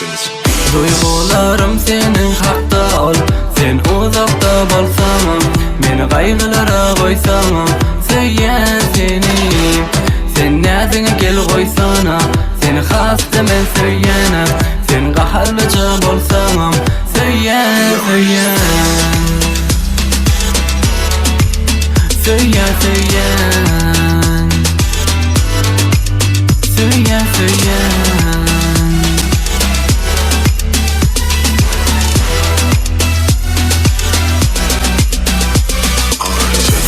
bilersiniz. Duygularım senin hakta ol, sen uzakta bolsan, meni kaygılara koysan. Soyyan seni, sen nazine gel koysana, seni hasta men soyyana, sen qaharlıca bolsan. Soyyan, soyyan, soyyan, soyyan, soyyan, soyyan.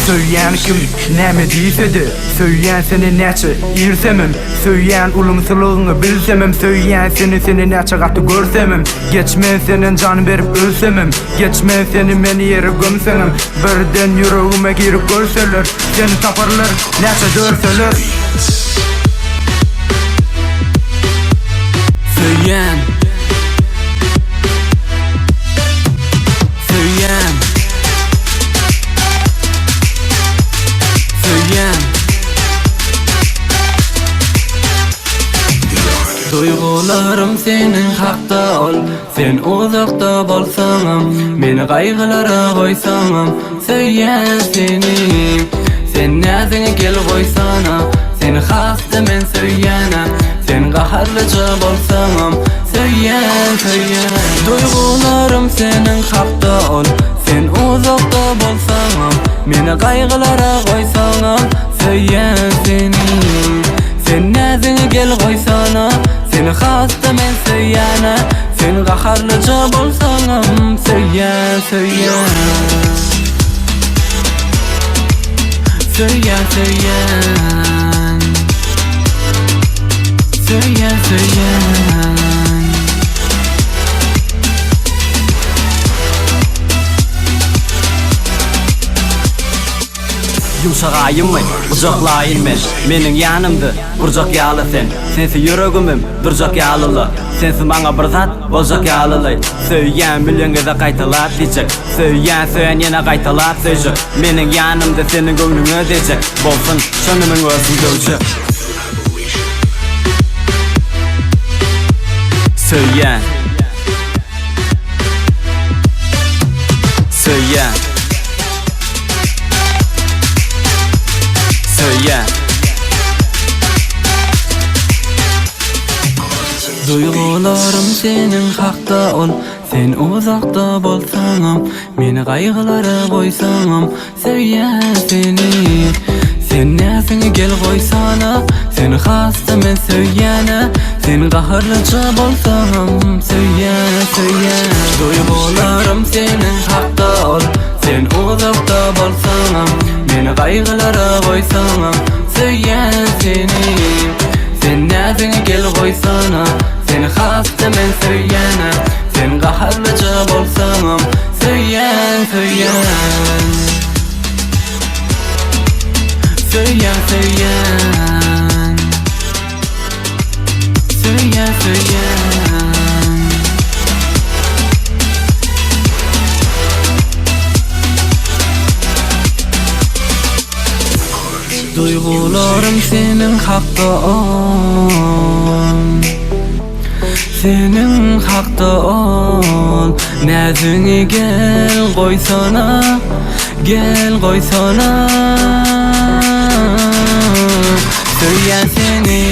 Soyyan kim näme diýsedi, soyyan seni näçe irsemem, soyyan ulumsulugyny bilsemem, soyyan seni näçe gaty görsemem, geçmen senin can berip ölsemem, geçmen seni meni ýere gömsemem, birden yüregime girip görseler, seni taparlar näçe dörseler. Soyyan, soyyan, soyyan. Duygularım senin hakta ol, sen uzakta bolsan, meni kaygılara koysan. Soyyan seni, sen nazine gel koysana, seni hasta men soyyana, sen qaharlıca bolsan. Soyyan, soyyan. Duygularım senin hakta ol, sen uzakta bolsan, meni kaygılara koysan. Soyyan seni, sen nazine gel koysana, seni hasta men soyyana, sen qaharlıca bolsan. Soyyan, soyyan, soyyan, soyyan, soyyan, soyyan. Yumşagayım ucaklayın men, menin yanımda burcak yalı sen. Sensi yüregimim durcak yalılı, sensi maňa bir zat bolcak yalıly. Soyyan bileňize gaýtalap diýjek, soyyan soýan ýene gaýtalap söýjek, menin yanımda senin göwnüňe dejek, bolsun şonumyň özü döwjek. Soyyan, soyyan, soyyan. Duygularım senin hakta ol, sen uzakta bolsan, meni kaygılara koysan. Soyyan seni, sen nazine gel koysana, seni hasta men soyyana, sen qaharlıca bolsan. Soyyan, soyyan. Duygularım senin hakta ol, sen uzakta bolsan, meni kaygılara koysan. Soyyan seni, sen nazine gel koysana, seni hasta men soyyana, sen qaharlıca bolsan. Soyyan, soyyan, soyyan, soyyan, soyyan, soyyan. Duygularım senin hakta ol, senin hakta ol, nazine gel koysana, gel koysana. Soyyan seni,